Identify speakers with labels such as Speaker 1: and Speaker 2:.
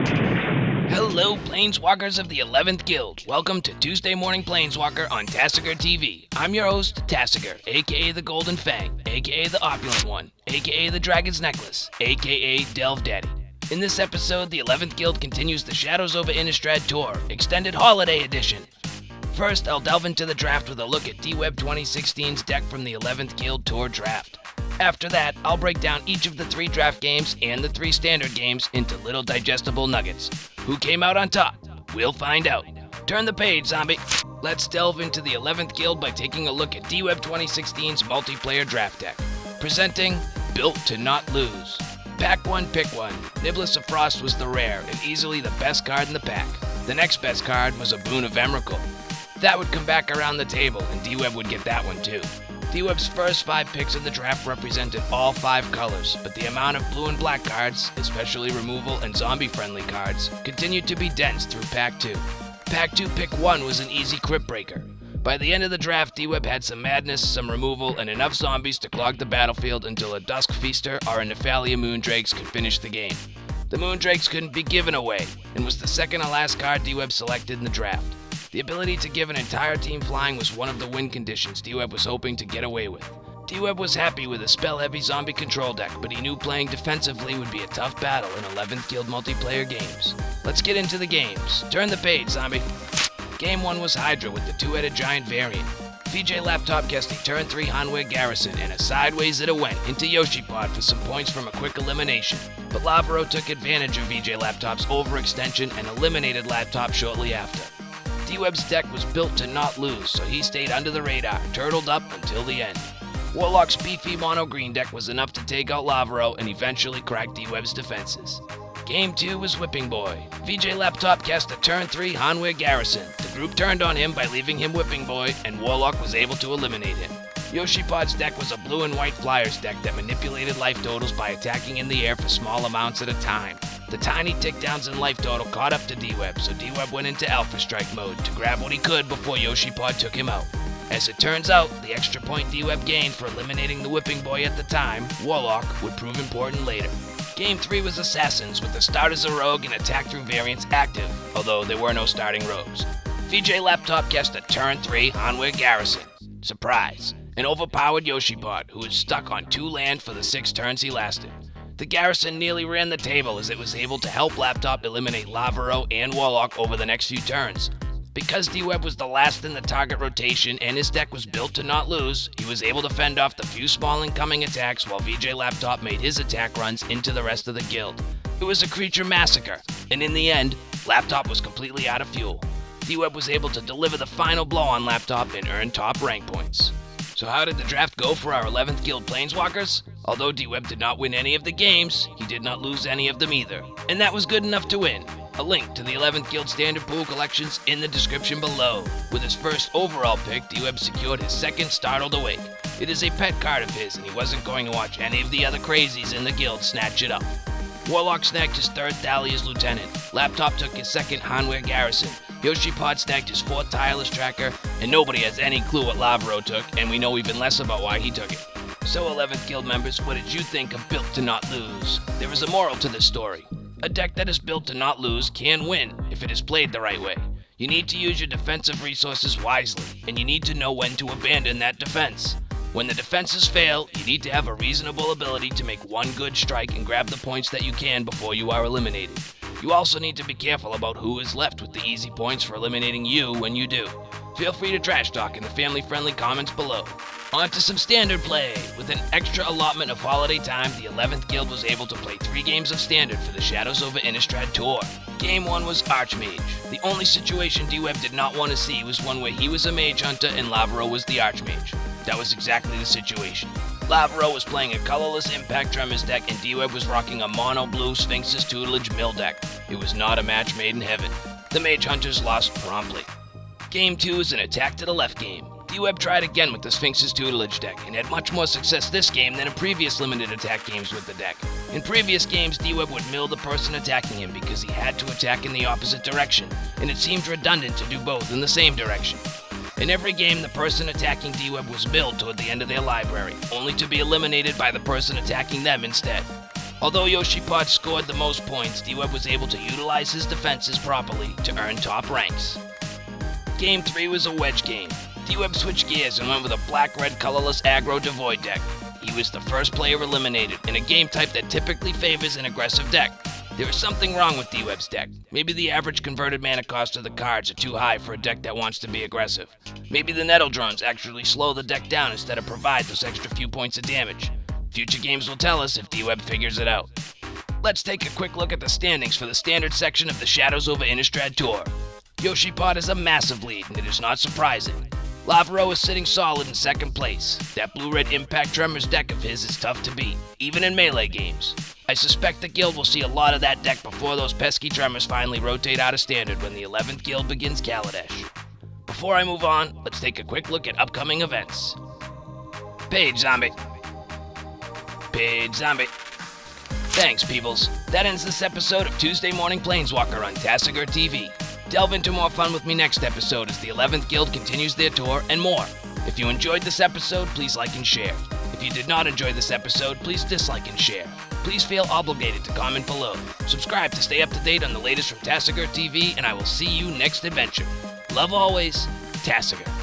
Speaker 1: Hello, Planeswalkers of the 11th Guild. Welcome to Tuesday Morning Planeswalker on TasigurTV. I'm your host, Tasigur, aka the Golden Fang, aka the Opulent One, aka the Dragon's Necklace, aka Delve Daddy. In this episode, the 11th Guild continues the Shadows over Innistrad Tour, Extended Holiday Edition. First, I'll delve into the draft with a look at D-Web 2016's deck from the 11th Guild Tour draft. After that, I'll break down each of the 3 draft games and the 3 standard games into little digestible nuggets. Who came out on top? We'll find out. Turn the page, zombie. Let's delve into the 11th Guild by taking a look at D-Web 2016's multiplayer draft deck. Presenting Built to Not Lose. Pack 1, pick 1. Niblis of Frost was the rare and easily the best card in the pack. The next best card was a Boon of Emrakul. That would come back around the table, and D-Web would get that one too. D-Web's first 5 picks of the draft represented all 5 colors, but the amount of blue and black cards, especially removal and zombie-friendly cards, continued to be dense through Pack 2. Pack 2 pick 1 was an easy crypt breaker. By the end of the draft, D-Web had some madness, some removal, and enough zombies to clog the battlefield until a Dusk Feaster or a Nephalia Moondrakes could finish the game. The Moondrakes couldn't be given away, and was the second to last card D-Web selected in the draft. The ability to give an entire team flying was one of the win conditions D-Web was hoping to get away with. D-Web was happy with a spell-heavy zombie control deck, but he knew playing defensively would be a tough battle in 11th Guild multiplayer games. Let's get into the games. Turn the page, zombie. Game 1 was Hydra with the 2-headed giant variant. VJ Laptop guessed a turn 3 Hanwei Garrison, and a sideways it went into Yoshipod for some points from a quick elimination. But Lavaro took advantage of VJ Laptop's overextension and eliminated Laptop shortly after. D-Web's deck was built to not lose, so he stayed under the radar, turtled up until the end. Warlock's beefy mono-green deck was enough to take out Lavaro and eventually crack D-Web's defenses. Game 2 was Whipping Boy. VJ Laptop cast a turn 3 Hanwei Garrison. The group turned on him by leaving him Whipping Boy, and Warlock was able to eliminate him. Yoshipod's deck was a blue and white Flyers deck that manipulated life totals by attacking in the air for small amounts at a time. The tiny tick-downs in life total caught up to D-Web, so D-Web went into Alpha Strike mode to grab what he could before Yoshipod took him out. As it turns out, the extra point D-Web gained for eliminating the Whipping Boy at the time, Warlock, would prove important later. Game 3 was Assassins, with the start as a rogue and attack through variants active, although there were no starting rogues. VJ Laptop guessed a turn 3 Hanwei Garrison. Surprise! An overpowered Yoshipod, who was stuck on 2 land for the 6 turns he lasted. The Garrison nearly ran the table as it was able to help Laptop eliminate Lavaro and Warlock over the next few turns. Because D-Web was the last in the target rotation and his deck was built to not lose, he was able to fend off the few small incoming attacks while VJ Laptop made his attack runs into the rest of the guild. It was a creature massacre, and in the end, Laptop was completely out of fuel. D-Web was able to deliver the final blow on Laptop and earn top rank points. So how did the draft go for our 11th Guild Planeswalkers? Although D-Web did not win any of the games, he did not lose any of them either. And that was good enough to win. A link to the 11th Guild Standard Pool collections in the description below. With his first overall pick, D-Web secured his second Startled Awake. It is a pet card of his, and he wasn't going to watch any of the other crazies in the guild snatch it up. Warlock snagged his 3rd Thalia's Lieutenant. Laptop took his 2nd Hanwei Garrison. Yoshipod snagged his 4th Tireless Tracker, and nobody has any clue what Lavaro took, and we know even less about why he took it. So 11th Guild members, what did you think of Built to Not Lose? There is a moral to this story. A deck that is built to not lose can win if it is played the right way. You need to use your defensive resources wisely, and you need to know when to abandon that defense. When the defenses fail, you need to have a reasonable ability to make one good strike and grab the points that you can before you are eliminated. You also need to be careful about who is left with the easy points for eliminating you when you do. Feel free to trash talk in the family-friendly comments below. On to some standard play. With an extra allotment of holiday time, the 11th Guild was able to play 3 games of standard for the Shadows over Innistrad Tour. Game 1 was Archmage. The only situation D-Web did not want to see was one where he was a Mage Hunter and Lavaro was the Archmage. That was exactly the situation. Lavaro was playing a colorless Impact Tremors deck and D-Web was rocking a mono-blue Sphinx's Tutelage mill deck. It was not a match made in heaven. The Mage Hunters lost promptly. Game 2 is an attack to the left game. D-Web tried again with the Sphinx's Tutelage deck and had much more success this game than in previous limited attack games with the deck. In previous games, D-Web would mill the person attacking him because he had to attack in the opposite direction, and it seemed redundant to do both in the same direction. In every game, the person attacking D-Web was milled toward the end of their library, only to be eliminated by the person attacking them instead. Although Yoshipot scored the most points, D-Web was able to utilize his defenses properly to earn top ranks. Game 3 was a wedge game. D-Web switched gears and went with a black-red colorless aggro devoid deck. He was the first player eliminated in a game type that typically favors an aggressive deck. There is something wrong with D-Web's deck. Maybe the average converted mana cost of the cards are too high for a deck that wants to be aggressive. Maybe the Nettle drones actually slow the deck down instead of provide those extra few points of damage. Future games will tell us if D-Web figures it out. Let's take a quick look at the standings for the standard section of the Shadows over Innistrad Tour. Yoshipot is a massive lead, and it is not surprising. Lavaro is sitting solid in second place. That blue-red Impact Tremors deck of his is tough to beat, even in melee games. I suspect the guild will see a lot of that deck before those pesky Tremors finally rotate out of standard when the 11th guild begins Kaladesh. Before I move on, let's take a quick look at upcoming events. Page Zombie. Page Zombie. Thanks, peoples. That ends this episode of Tuesday Morning Planeswalker on TasigurTV. Delve into more fun with me next episode as the 11th Guild continues their tour and more. If you enjoyed this episode, please like and share. If you did not enjoy this episode, please dislike and share. Please feel obligated to comment below. Subscribe to stay up to date on the latest from TasigurTV, and I will see you next adventure. Love always, Tasigur.